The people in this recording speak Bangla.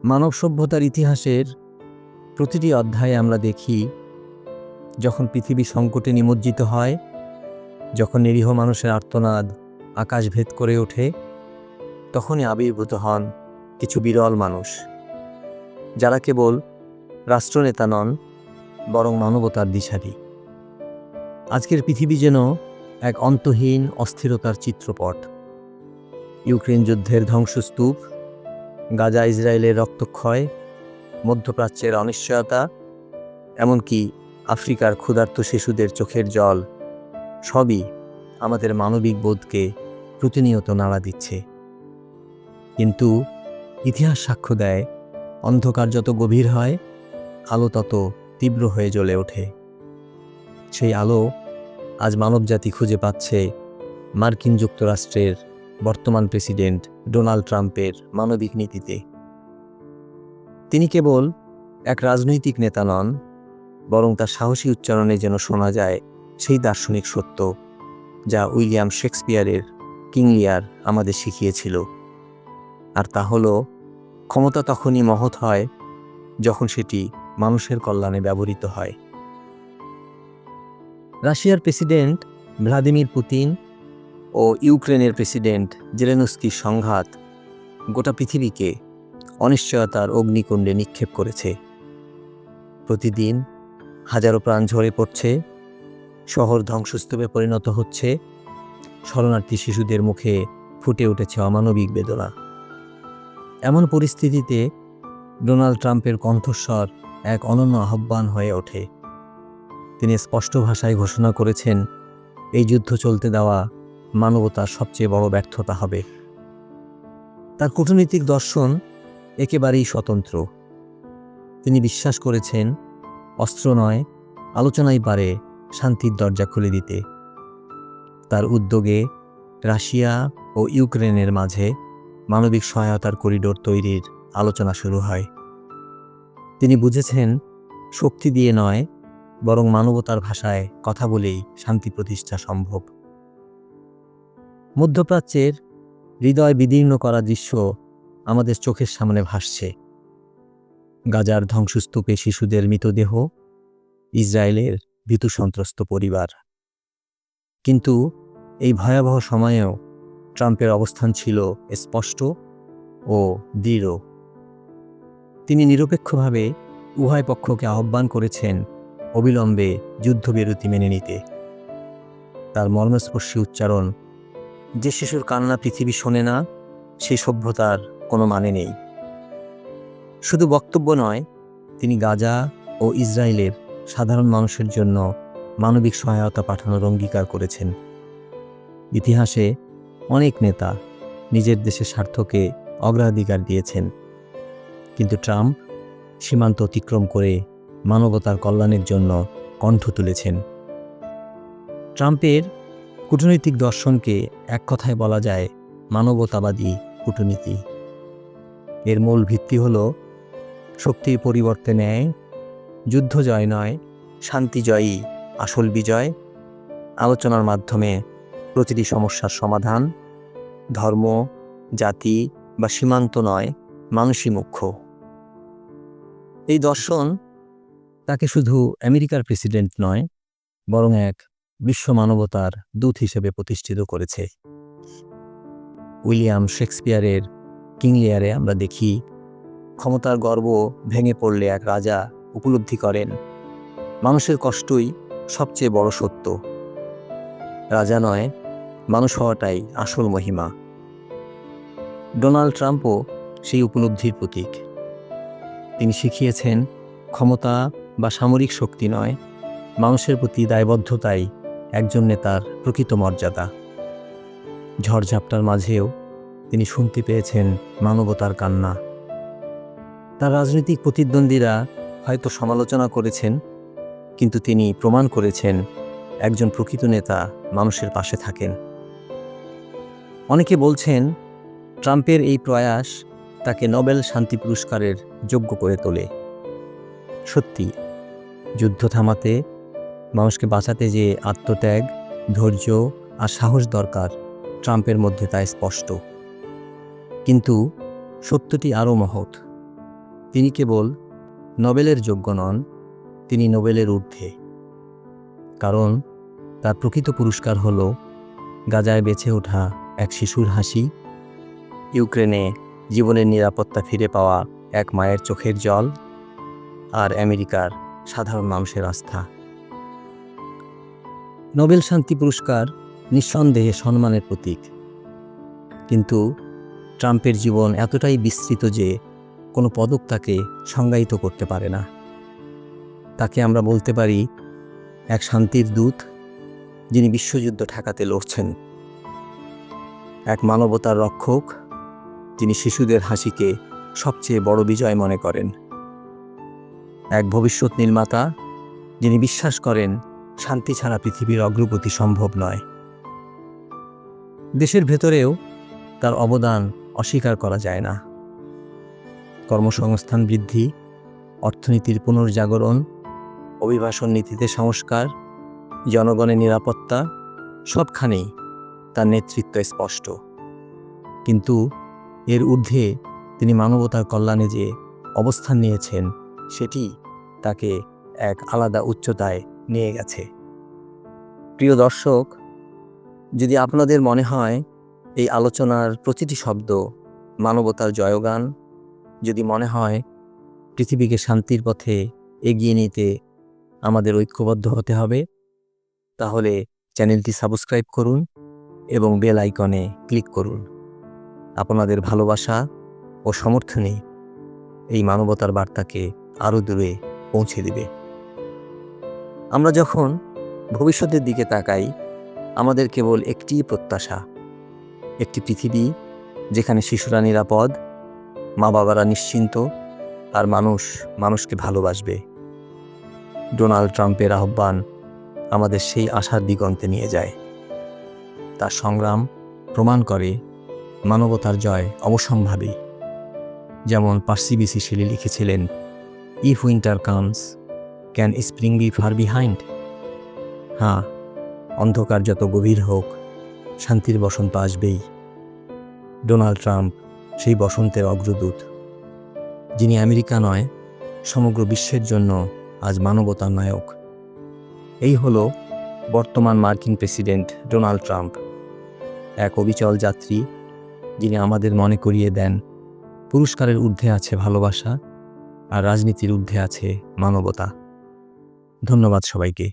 মানব সভ্যতার ইতিহাসের প্রতিটি অধ্যায়ে আমরা দেখি, যখন পৃথিবী সংকটে নিমজ্জিত হয়, যখন নিরীহ মানুষের আর্তনাদ আকাশ ভেদ করে ওঠে, তখনই আবির্ভূত হন কিছু বিরল মানুষ, যারা কেবল রাষ্ট্রনেতা নন, বরং মানবতার দিশারি। আজকের পৃথিবী যেন এক অন্তহীন অস্থিরতার চিত্রপট। ইউক্রেন যুদ্ধের ধ্বংসস্তূপ, গাজা ইসরায়েলের রক্তক্ষয়, মধ্যপ্রাচ্যের অনিশ্চয়তা, এমনকি আফ্রিকার ক্ষুধার্ত শিশুদের চোখের জল, সবই আমাদের মানবিক বোধকে প্রতিনিয়ত নাড়া দিচ্ছে। কিন্তু ইতিহাস সাক্ষ্য দেয়, অন্ধকার যত গভীর হয়, আলো তত তীব্র হয়ে জ্বলে ওঠে। সেই আলো আজ মানবজাতি খুঁজে পাচ্ছে মার্কিন যুক্তরাষ্ট্রের বর্তমান প্রেসিডেন্ট ডোনাল্ড ট্রাম্পের মানবিক নীতিতে। তিনি কেবল এক রাজনৈতিক নেতা নন, বরং তার সাহসী উচ্চারণে যেন শোনা যায় সেই দার্শনিক সত্য যা উইলিয়াম শেক্সপিয়ারের কিং লিয়ার আমাদের শিখিয়েছিল। আর তা হলো, ক্ষমতা তখনই মহৎ হয় যখন সেটি মানুষের কল্যাণে ব্যবহৃত হয়। রাশিয়ার প্রেসিডেন্ট ভ্লাদিমির পুতিন ও ইউক্রেনের প্রেসিডেন্ট জেলেনস্কির সংঘাত গোটা পৃথিবীকে অনিশ্চয়তার অগ্নিকুণ্ডে নিক্ষেপ করেছে। প্রতিদিন হাজারো প্রাণ ঝরে পড়ছে, শহর ধ্বংসস্তূপে পরিণত হচ্ছে, শরণার্থী শিশুদের মুখে ফুটে উঠেছে অমানবিক বেদনা। এমন পরিস্থিতিতে ডোনাল্ড ট্রাম্পের কণ্ঠস্বর এক অনন্য আহ্বান হয়ে ওঠে। তিনি স্পষ্ট ভাষায় ঘোষণা করেছেন, এই যুদ্ধ চলতে দেওয়া মানবতার সবচেয়ে বড় ব্যর্থতা হবে। তার কূটনৈতিক দর্শন একেবারেই স্বতন্ত্র। তিনি বিশ্বাস করেছেন, অস্ত্র নয়, আলোচনাই পারে শান্তির দরজা খুলে দিতে। তার উদ্যোগে রাশিয়া ও ইউক্রেনের মাঝে মানবিক সহায়তার করিডোর তৈরির আলোচনা শুরু হয়। তিনি বুঝেছেন, শক্তি দিয়ে নয়, বরং মানবতার ভাষায় কথা বলেই শান্তি প্রতিষ্ঠা সম্ভব। মধ্যপ্রাচ্যের হৃদয় বিদীর্ণ করা দৃশ্য আমাদের চোখের সামনে ভাসছে। গাজার ধ্বংসস্তূপে শিশুদের মৃতদেহ, ইসরায়েলের ভীতু সন্ত্রস্ত পরিবার। কিন্তু এই ভয়াবহ সময়েও ট্রাম্পের অবস্থান ছিল স্পষ্ট ও দৃঢ়। তিনি নিরপেক্ষভাবে উভয় পক্ষকে আহ্বান করেছেন অবিলম্বে যুদ্ধবিরতি মেনে নিতে। তার মর্মস্পর্শী উচ্চারণ, যে শিশুর কান্না পৃথিবী শোনে না, সেই সভ্যতার কোনো মানে নেই। শুধু বক্তব্য নয়, তিনি গাজা ও ইসরায়েলের সাধারণ মানুষের জন্য মানবিক সহায়তা পাঠানোর অঙ্গীকার করেছেন। ইতিহাসে অনেক নেতা নিজের দেশের স্বার্থকে অগ্রাধিকার দিয়েছেন, কিন্তু ট্রাম্প সীমান্ত অতিক্রম করে মানবতার কল্যাণের জন্য কণ্ঠ তুলেছেন। ট্রাম্পের কূটনৈতিক দর্শনকে এক কথায় বলা যায় মানবতাবাদী কূটনীতি। এর মূল ভিত্তি হল শক্তির পরিবর্তে ন্যায়, যুদ্ধ জয় নয়, শান্তি জয়ই আসল বিজয়, আলোচনার মাধ্যমে প্রতিটি সমস্যার সমাধান, ধর্ম, জাতি বা সীমান্ত নয়, মানুষই মুখ্য। এই দর্শন তাকে শুধু আমেরিকার প্রেসিডেন্ট নয়, বরং এক বিশ্ব মানবতার দূত হিসেবে প্রতিষ্ঠিত করেছে। উইলিয়াম শেক্সপিয়ারের কিং লিয়ারে আমরা দেখি, ক্ষমতার গর্ব ভেঙে পড়লে এক রাজা উপলব্ধি করেন, মানুষের কষ্টই সবচেয়ে বড় সত্য। রাজা নয়, মানুষ হওয়াটাই আসল মহিমা। ডোনাল্ড ট্রাম্পও সেই উপলব্ধির প্রতীক। তিনি শিখিয়েছেন, ক্ষমতা বা সামরিক শক্তি নয়, মানুষের প্রতি দায়বদ্ধতাই একজন নেতার প্রকৃত মর্যাদা। ঝড়ঝাপটার মাঝেও তিনি শুনতে পেয়েছেন মানবতার কান্না। তার রাজনৈতিক প্রতিদ্বন্দ্বীরা হয়তো সমালোচনা করেছেন, কিন্তু তিনি প্রমাণ করেছেন একজন প্রকৃত নেতা মানুষের পাশে থাকেন। অনেকে বলছেন, ট্রাম্পের এই প্রয়াস তাকে নোবেল শান্তি পুরস্কারের যোগ্য করে তোলে। সত্যি, যুদ্ধ থামাতে, মানুষকে বাঁচাতে যে আত্মত্যাগ, ধৈর্য আর সাহস দরকার, ট্রাম্পের মধ্যে তা স্পষ্ট। কিন্তু সত্যটি আরও মহৎ। তিনি কেবল নোবেলের যোগ্য নন, তিনি নোবেলের ঊর্ধ্বে। কারণ তার প্রকৃত পুরস্কার হল গাজায় বেঁচে ওঠা এক শিশুর হাসি, ইউক্রেনে জীবনের নিরাপত্তা ফিরে পাওয়া এক মায়ের চোখের জল, আর আমেরিকার সাধারণ মানুষের আস্থা। নোবেল শান্তি পুরস্কার নিঃসন্দেহে সম্মানের প্রতীক, কিন্তু ট্রাম্পের জীবন এতটাই বিস্তৃত যে কোনো পদক তাকে সংজ্ঞায়িত করতে পারে না। তাকে আমরা বলতে পারি এক শান্তির দূত, যিনি বিশ্বযুদ্ধ ঠেকাতে লড়ছেন, এক মানবতার রক্ষক, যিনি শিশুদের হাসিকে সবচেয়ে বড় বিজয় মনে করেন, এক ভবিষ্যৎ নির্মাতা, যিনি বিশ্বাস করেন শান্তি ছাড়া পৃথিবীর অগ্রগতি সম্ভব নয়। দেশের ভেতরেও তার অবদান অস্বীকার করা যায় না। কর্মসংস্থান বৃদ্ধি, অর্থনীতির পুনর্জাগরণ, অভিবাসন নীতিতে সংস্কার, জনগণের নিরাপত্তা, সবখানেই তার নেতৃত্ব স্পষ্ট। কিন্তু এর ঊর্ধ্বে তিনি মানবতার কল্যাণে যে অবস্থান নিয়েছেন, সেটি তাকে এক আলাদা উচ্চতায় নিয়ে গেছে। প্রিয় দর্শক, যদি আপনাদের মনে হয় এই আলোচনার প্রতিটি শব্দ মানবতার জয়গান, যদি মনে হয় পৃথিবীকে শান্তির পথে এগিয়ে নিতে আমাদের ঐক্যবদ্ধ হতে হবে, তাহলে চ্যানেলটি সাবস্ক্রাইব করুন এবং বেল আইকনে ক্লিক করুন। আপনাদের ভালোবাসা ও সমর্থনই এই মানবতার বার্তাকে আরও দূরে পৌঁছে দিবে। আমরা যখন ভবিষ্যতের দিকে তাকাই, আমাদের কেবল একটি প্রত্যাশা, একটি পৃথিবী যেখানে শিশুরা নিরাপদ, মা বাবারা নিশ্চিন্ত, আর মানুষ মানুষকে ভালোবাসবে। ডোনাল্ড ট্রাম্পের আহ্বান আমাদের সেই আশার দিগন্তে নিয়ে যায়। তার সংগ্রাম প্রমাণ করে মানবতার জয় অবশ্যম্ভাবী। যেমন পার্সি বিসি শেলি লিখেছিলেন, if winter comes, can spring be far behind? হ্যাঁ, অন্ধকার যত গভীর হোক, শান্তির বসন্ত আসবেই। ডোনাল্ড ট্রাম্প সেই বসন্তের অগ্রদূত, যিনি আমেরিকা নয়, সমগ্র বিশ্বের জন্য আজ মানবতার নায়ক। এই হলো বর্তমান মার্কিন প্রেসিডেন্ট ডোনাল্ড ট্রাম্প, এক অবিচল যাত্রী, যিনি আমাদের মনে করিয়ে দেন পুরস্কারের ঊর্ধ্বে আছে ভালোবাসা, আর রাজনীতির ঊর্ধ্বে আছে মানবতা। ধন্যবাদ সবাইকে।